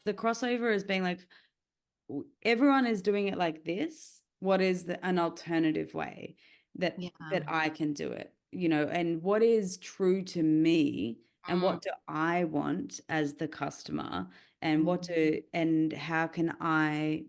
the crossover as being like, everyone is doing it like this. What is an alternative way that Yeah. I can do it? And what is true to me, and Mm, what do I want as the customer, and mm, how can I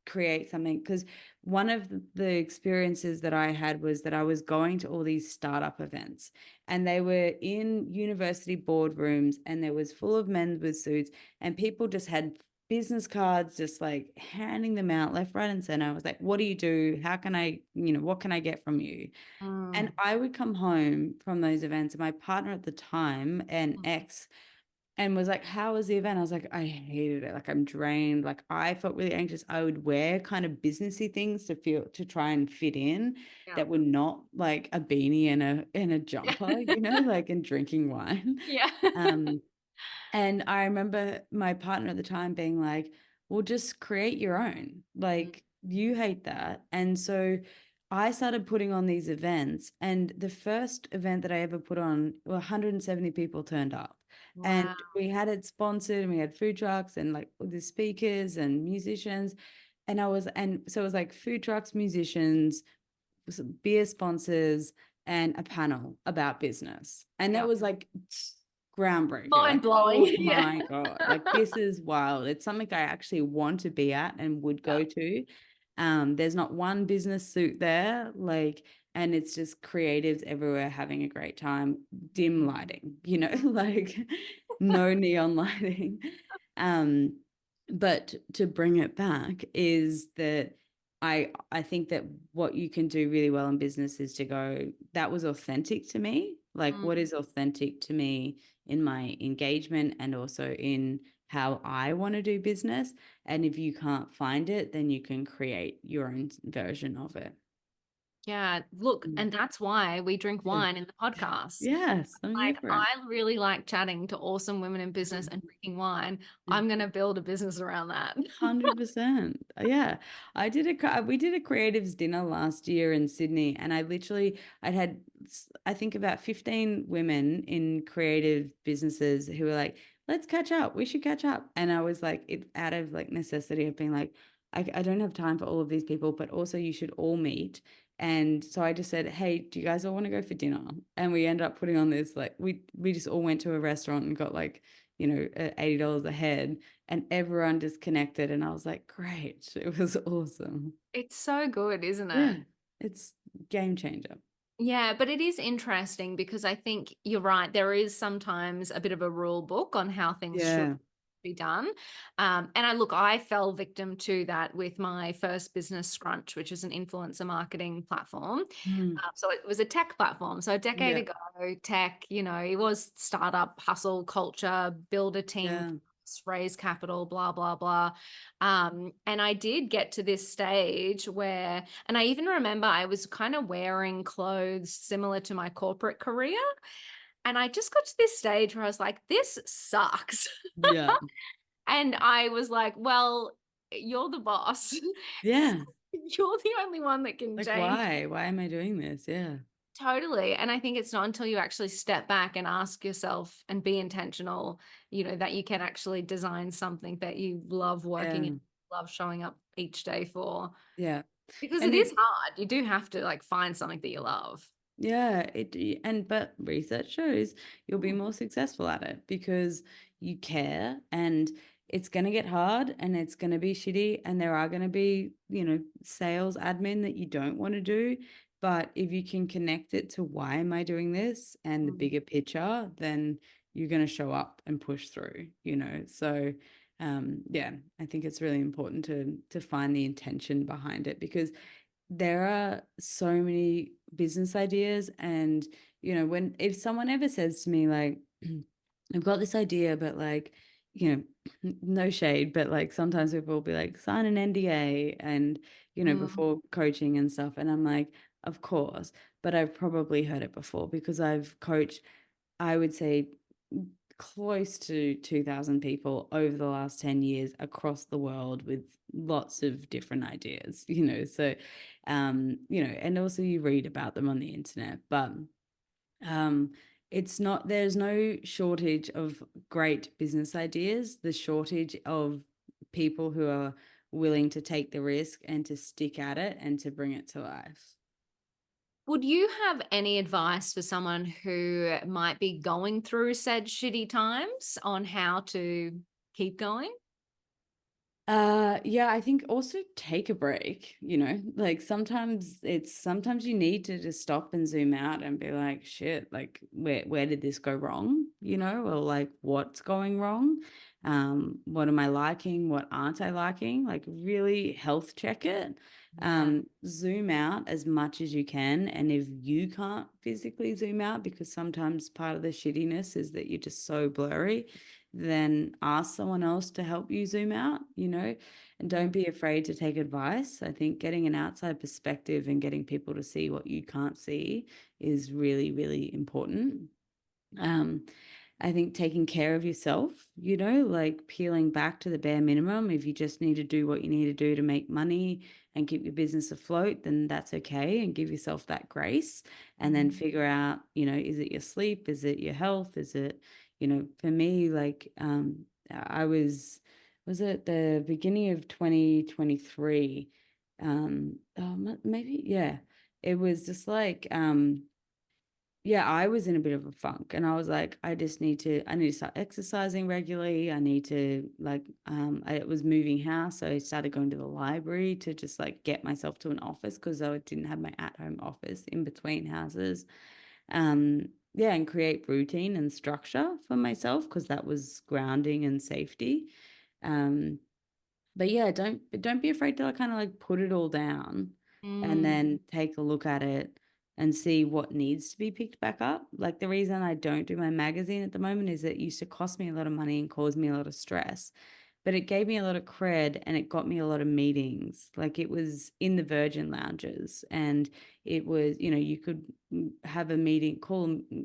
create something? Because one of the experiences that I had was that I was going to all these startup events, and they were in university boardrooms, and there was full of men with suits, and people just had business cards, just like handing them out left, right, and center. I was like, what do you do? How can I, what can I get from you? And mm, I would come home from those events, and my partner at the time, an mm. ex, and was like, how was the event? I was like, I hated it. Like, I'm drained. Like, I felt really anxious. I would wear kind of businessy things to try and fit in, Yeah. that were not like a beanie and a jumper, like, and drinking wine. Yeah. Um, and I remember my partner at the time being like, well, just create your own. Mm. Like, you hate that. And so I started putting on these events. And the first event that I ever put on, well, 170 people turned up. And Wow. we had it sponsored, and we had food trucks and like the speakers and musicians. And so it was like food trucks, musicians, some beer sponsors, and a panel about business. And that Yeah. was like groundbreaking. Mind Like, blowing. oh Yeah. my God, like, this is wild. It's something I actually want to be at and would Yeah. go to. There's not one business suit there, like, and it's just creatives everywhere having a great time. Dim lighting, like, no neon lighting. Um, but to bring it back is that I think that what you can do really well in business is to go, that was authentic to me. Like, Mm. what is authentic to me in my engagement, and also in how I want to do business. And if you can't find it, then you can create your own version of it. Yeah. Look, Mm. and that's why we drink Yeah. wine in the podcast. Yes, I'm here Like, for it. I really like chatting to awesome women in business and drinking wine. I'm going to build a business around that. 100%. Yeah. We did a creatives dinner last year in Sydney, and I'd had, I think, about 15 women in creative businesses who were like, let's catch up. We should catch up. And I was like, it out of like necessity of being like, I don't have time for all of these people, but also you should all meet. And so I just said, hey, do you guys all want to go for dinner? And we ended up putting on this, like, we just all went to a restaurant and got like, $80 a head, and everyone just connected, and I was like, great. It was awesome. It's so good, isn't it? Yeah, it's game changer. Yeah, but it is interesting because I think you're right. There is sometimes a bit of a rule book on how things should Yeah. be done. And I fell victim to that with my first business, Scrunch, which is an influencer marketing platform. Mm. So it was a tech platform. So a decade Yeah. ago, tech, it was startup hustle culture, build a team, Yeah. raise capital, blah, blah, blah. And I did get to this stage where, and I even remember I was kind of wearing clothes similar to my corporate career. And I just got to this stage where I was like, this sucks. Yeah. And I was like, well, you're the boss. Yeah. You're the only one that can Like, change. why am I doing this? Yeah. Totally. And I think it's not until you actually step back and ask yourself and be intentional, that you can actually design something that you love working Yeah. in, love showing up each day for. Yeah. Because it And is hard. You do have to like find something that you love. but research shows you'll be Mm, more successful at it because you care, and it's going to get hard, and it's going to be shitty, and there are going to be, sales admin that you don't want to do. But if you can connect it to, why am I doing this, and the mm, bigger picture, then you're going to show up and push through. So yeah, I think it's really important to find the intention behind it, because there are so many business ideas. And when if someone ever says to me like, I've got this idea, but like, no shade, but like sometimes people will be like, sign an NDA, and mm, before coaching and stuff, and I'm like, of course, but I've probably heard it before, because I've coached, I would say, close to 2,000 people over the last 10 years across the world, with lots of different ideas, so, and also you read about them on the internet. But um, It's not, there's no shortage of great business ideas. The shortage of people who are willing to take the risk and to stick at it and to bring it to life. Would you have any advice for someone who might be going through said shitty times on how to keep going? Yeah, I think also take a break, like sometimes you need to just stop and zoom out and be like, shit, like where did this go wrong, or like what's going wrong? What am I liking? What aren't I liking? Like really health check it. Yeah. Zoom out as much as you can. And if you can't physically zoom out, because sometimes part of the shittiness is that you're just so blurry, then ask someone else to help you zoom out, and don't Mhm. be afraid to take advice. I think getting an outside perspective and getting people to see what you can't see is really, really important. Um, I think taking care of yourself, like peeling back to the bare minimum. If you just need to do what you need to do to make money and keep your business afloat, then that's okay. And give yourself that grace. And then Mhm. figure out, is it your sleep? Is it your health? Is it, for me, like, I was it the beginning of 2023? Maybe, yeah. It was just like, yeah, I was in a bit of a funk and I was like, I need to start exercising regularly. I need to like, I was moving house. So I started going to the library to just like get myself to an office because I didn't have my at-home office in between houses. Yeah, and create routine and structure for myself because that was grounding and safety. Um, but yeah, don't be afraid to like, kind of like put it all down and Mm. then take a look at it and see what needs to be picked back up. Like the reason I don't do my magazine at the moment is it used to cost me a lot of money and cause me a lot of stress, but it gave me a lot of cred and it got me a lot of meetings. Like it was in the Virgin lounges and it was, you could have a meeting,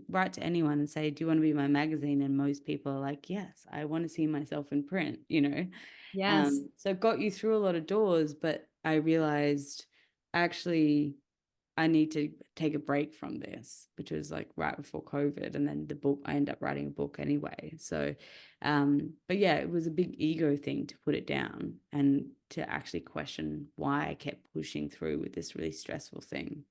write to anyone and say, do you want to be my magazine? And most people are like, yes, I want to see myself in print. Yes. So it got you through a lot of doors, but I realized actually I need to take a break from this, which was like right before COVID. And then the book, I ended up writing a book anyway. So, but yeah, it was a big ego thing to put it down and to actually question why I kept pushing through with this really stressful thing.